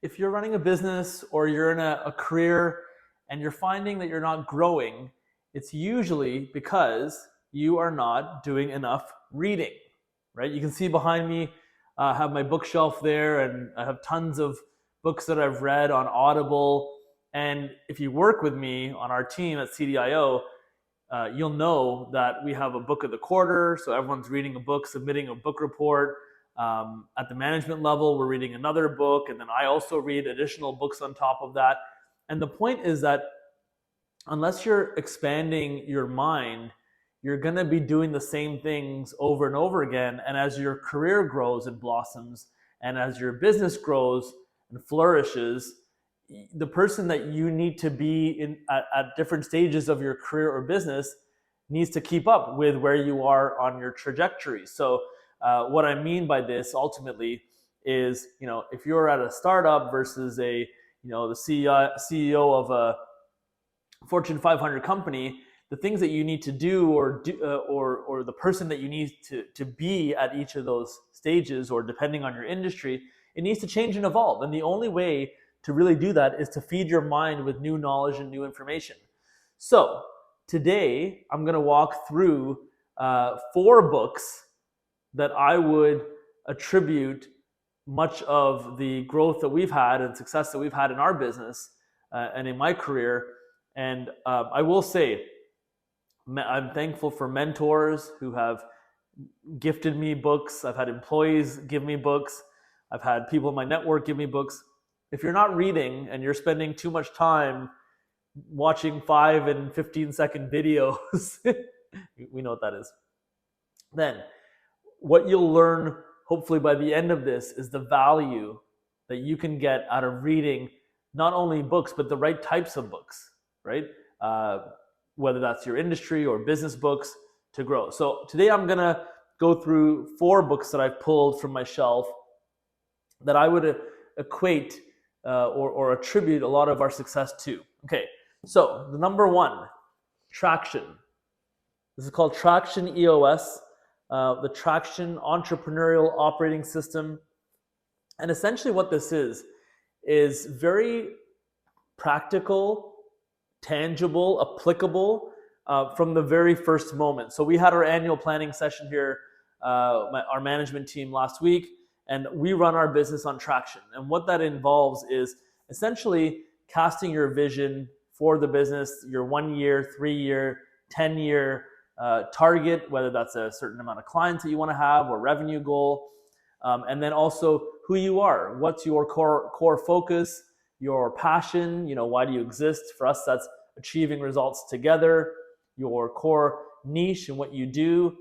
if you're running a business or you're in a career and you're finding that you're not growing, it's usually because you are not doing enough reading, right? You can see behind me, I have my bookshelf there, and I have tons of books that I've read on Audible. And if you work with me on our team at CDIO, you'll know that we have a book of the quarter. So everyone's reading a book, submitting a book report. At the management level, we're reading another book, and then I also read additional books on top of that. And the point is that unless you're expanding your mind, you're going to be doing the same things over and over again. And as your career grows and blossoms, and as your business grows and flourishes, the person that you need to be at different stages of your career or business needs to keep up with where you are on your trajectory. So what I mean by this ultimately is, if you're at a startup versus the CEO of a Fortune 500 company, the things that you need to do, or the person that you need to be at each of those stages, or depending on your industry, it needs to change and evolve. And the only way to really do that is to feed your mind with new knowledge and new information. So today I'm going to walk through 4 books that I would attribute much of the growth that we've had and success that we've had in our business and in my career. And I will say, I'm thankful for mentors who have gifted me books. I've had employees give me books. I've had people in my network give me books. If you're not reading and you're spending too much time watching 5 and 15-second videos, we know what that is, then what you'll learn, hopefully by the end of this, is the value that you can get out of reading not only books, but the right types of books, right? Whether that's your industry or business books to grow. So today I'm going to go through 4 books that I've pulled from my shelf that I would equate or attribute a lot of our success to. Okay, so the number 1, Traction. This is called Traction EOS, the Traction Entrepreneurial Operating System. And essentially what this is very practical, tangible, applicable from the very first moment. So we had our annual planning session here, our management team last week, and we run our business on Traction. And what that involves is essentially casting your vision for the business, your 1 year, 3 year, 10-year target, whether that's a certain amount of clients that you want to have or revenue goal. And then also who you are, what's your core focus, your passion, why do you exist? For us, that's achieving results together, your core niche and what you do.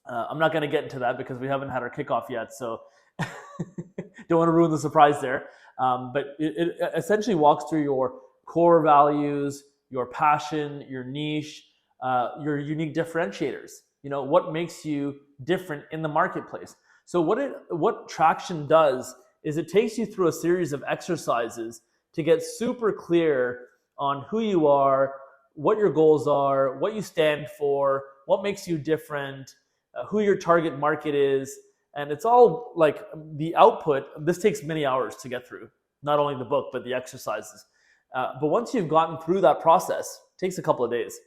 I'm not going to get into that because we haven't had our kickoff yet, so don't want to ruin the surprise there. But it essentially walks through your core values, your passion, your niche, your unique differentiators. What makes you different in the marketplace. So what Traction does is it takes you through a series of exercises to get super clear on who you are, what your goals are, what you stand for, what makes you different, who your target market is. And it's all like the output. This takes many hours to get through, not only the book, but the exercises. But once you've gotten through that process, it takes a couple of days.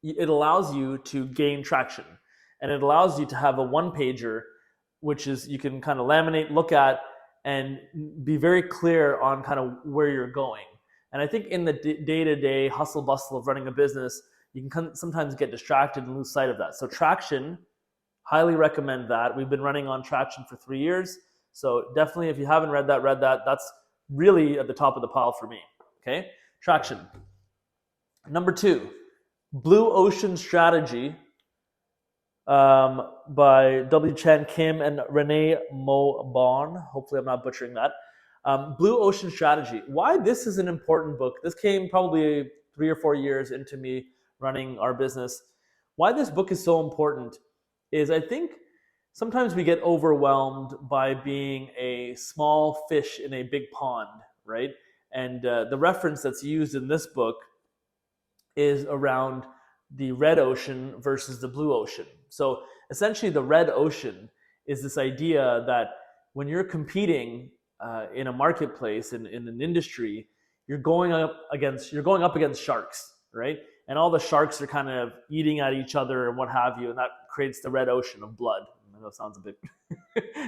It allows you to gain traction, and it allows you to have a 1-pager, which is you can kind of laminate, look at, and be very clear on kind of where you're going. And I think in the day-to-day hustle bustle of running a business, you can sometimes get distracted and lose sight of that. So Traction, highly recommend that. We've been running on Traction for 3 years. So definitely, if you haven't read that. That's really at the top of the pile for me. Okay, Traction. Number 2, Blue Ocean Strategy by W. Chan Kim and Renee Mo Bon. Hopefully I'm not butchering that. Blue Ocean Strategy. Why this is an important book. This came probably 3 or 4 years into me running our business. Why this book is so important is I think sometimes we get overwhelmed by being a small fish in a big pond, right? And the reference that's used in this book is around the red ocean versus the blue ocean. So essentially the red ocean is this idea that when you're competing in a marketplace, in an industry, you're going up against sharks, right? And all the sharks are kind of eating at each other and what have you, and that creates the red ocean of blood. I know it sounds a bit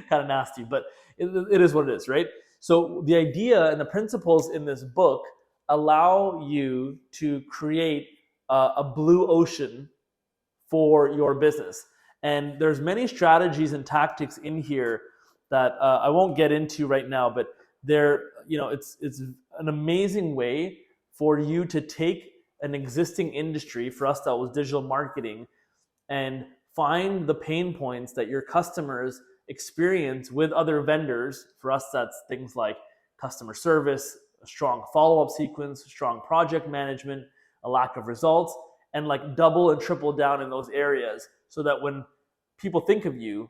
kind of nasty, but it is what it is, right? So the idea and the principles in this book allow you to create a blue ocean for your business. And there's many strategies and tactics in here that I won't get into right now, but it's an amazing way for you to take an existing industry. For us, that was digital marketing, and find the pain points that your customers experience with other vendors. For us, that's things like customer service, a strong follow-up sequence, strong project management, a lack of results, and like double and triple down in those areas, so that when people think of you,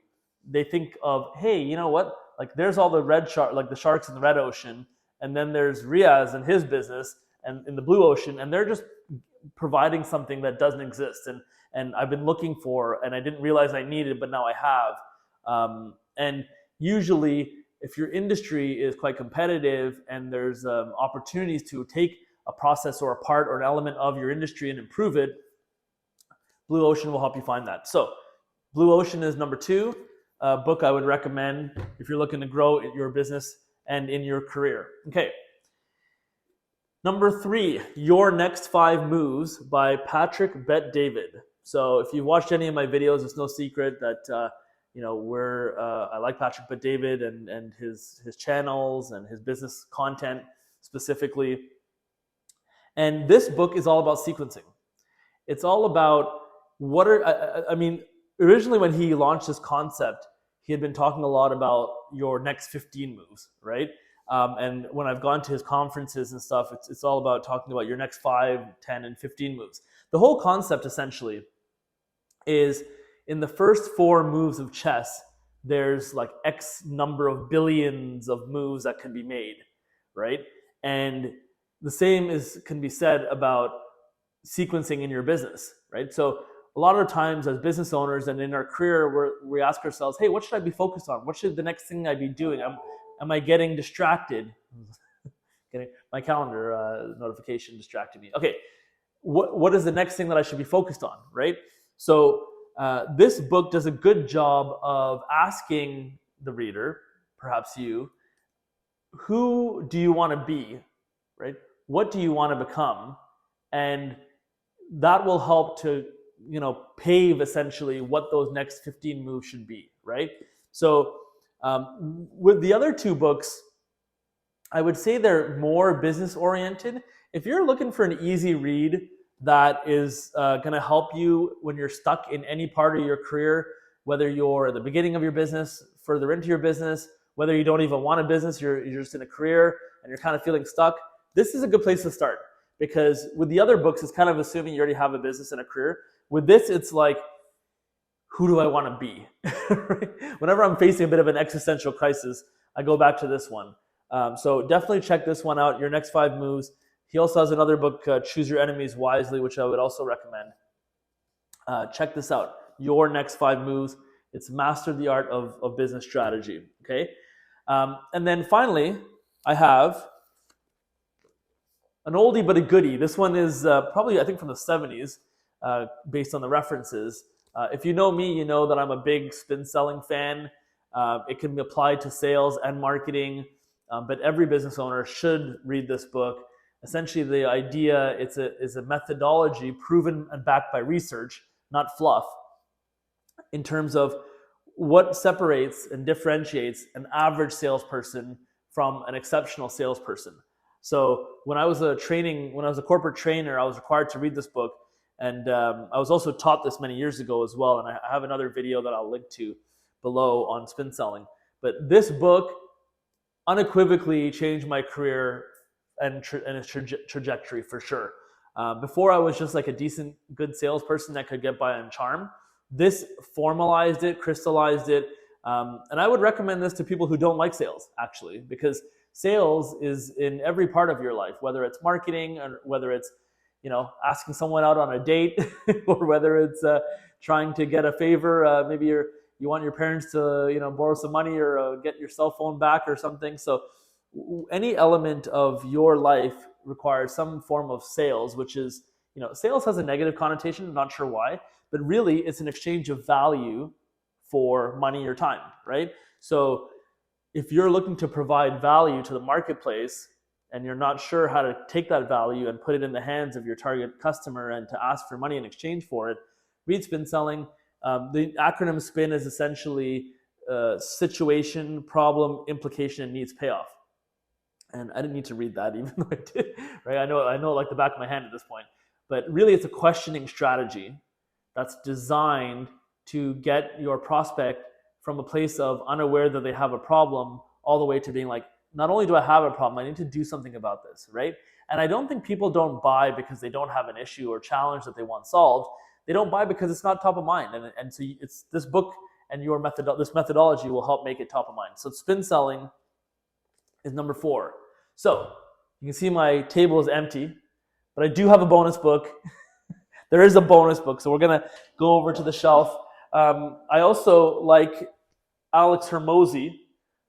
they think of, hey, you know what? Like there's all the the sharks in the red ocean, and then there's Riaz and his business and in the blue ocean, and they're just providing something that doesn't exist. And I've been looking for, and I didn't realize I needed, but now I have. And usually, if your industry is quite competitive and there's opportunities to take a process or a part or an element of your industry and improve it, Blue Ocean will help you find that. So Blue Ocean is number 2 book I would recommend if you're looking to grow your business and in your career. Okay. Number 3, Your Next 5 Moves by Patrick Bet-David. So if you've watched any of my videos, it's no secret that I like Patrick Bet-David and his channels and his business content specifically. And this book is all about sequencing. It's all about originally when he launched this concept, he had been talking a lot about your next 15 moves, right? And when I've gone to his conferences and stuff, it's all about talking about your next 5, 10, and 15 moves. The whole concept essentially is in the first 4 moves of chess, there's like X number of billions of moves that can be made, right? And the same can be said about sequencing in your business, right? So a lot of times as business owners and in our career, we ask ourselves, hey, what should I be focused on? What should the next thing I be doing? Am I getting distracted? Getting my calendar notification distracted me. Okay, what is the next thing that I should be focused on, right? So this book does a good job of asking the reader, perhaps you, who do you want to be, right? What do you want to become? And that will help to pave essentially what those next 15 moves should be, right? So with the other 2 books, I would say they're more business oriented. If you're looking for an easy read that is going to help you when you're stuck in any part of your career, whether you're at the beginning of your business, further into your business, whether you don't even want a business, you're just in a career and you're kind of feeling stuck, this is a good place to start. Because with the other books, it's kind of assuming you already have a business and a career. With this, it's like, who do I want to be? Whenever I'm facing a bit of an existential crisis, I go back to this one. So definitely check this one out, Your Next 5 Moves. He also has another book, Choose Your Enemies Wisely, which I would also recommend. Check this out, Your Next 5 Moves. It's Master the Art of Business Strategy. Okay. And then finally, I have an oldie but a goodie. This one is probably, I think, from the 70s, based on the references. If you know me, you know that I'm a big spin selling fan. It can be applied to sales and marketing, but every business owner should read this book. Essentially, the idea is a methodology proven and backed by research, not fluff, in terms of what separates and differentiates an average salesperson from an exceptional salesperson. So when I was a corporate trainer, I was required to read this book. And I was also taught this many years ago as well. And I have another video that I'll link to below on spin selling. But this book unequivocally changed my career and its trajectory for sure. Before I was just like a decent, good salesperson that could get by on charm. This formalized it, crystallized it. And I would recommend this to people who don't like sales, actually, because sales is in every part of your life, whether it's marketing or whether it's asking someone out on a date or whether it's trying to get a favor. Maybe you want your parents to, borrow some money or get your cell phone back or something. So any element of your life requires some form of sales, which is, sales has a negative connotation. I'm not sure why, but really it's an exchange of value for money or time, right? So if you're looking to provide value to the marketplace and you're not sure how to take that value and put it in the hands of your target customer and to ask for money in exchange for it, read Spin Selling. The acronym SPIN is essentially situation, problem, implication, and needs payoff. And I didn't need to read that, even though I did, right? I know like the back of my hand at this point. But really, it's a questioning strategy that's designed to get your prospect from a place of unaware that they have a problem all the way to being like, not only do I have a problem, I need to do something about this, right? And I don't think people don't buy because they don't have an issue or challenge that they want solved. They don't buy because it's not top of mind. And so it's this book and this methodology will help make it top of mind. So Spin Selling is number 4. So you can see my table is empty, but I do have a bonus book. There is a bonus book, so we're going to go over to the shelf. I also like Alex Hormozi.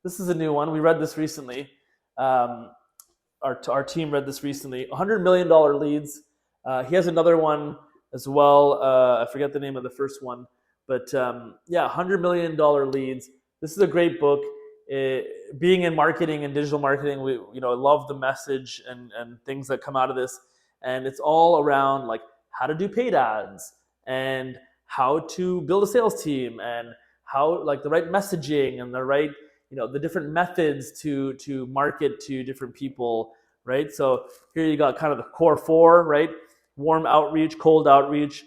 This is a new one. We read this recently. Our team read this recently. $100 million leads. He has another one as well. I forget the name of the first one. But $100 million leads. This is a great book. Being in marketing and digital marketing, I love the message and things that come out of this. And it's all around like how to do paid ads and how to build a sales team and how like the right messaging and the right, the different methods to market to different people, right? So here you got kind of the core 4, right? Warm outreach, cold outreach,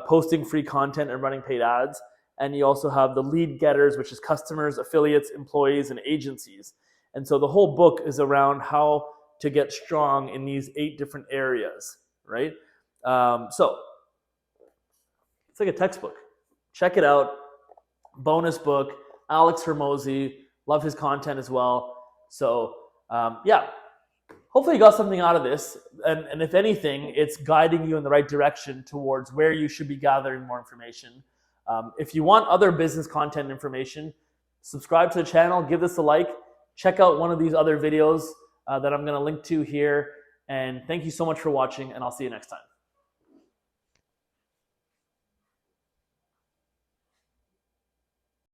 posting free content and running paid ads. And you also have the lead getters, which is customers, affiliates, employees, and agencies. And so the whole book is around how to get strong in these 8 different areas, right? So it's like a textbook. Check it out. Bonus book, Alex Hormozi. Love his content as well. So hopefully you got something out of this. And if anything, it's guiding you in the right direction towards where you should be gathering more information. If you want other business content information, subscribe to the channel, give this a like, check out one of these other videos that I'm going to link to here. And thank you so much for watching, and I'll see you next time.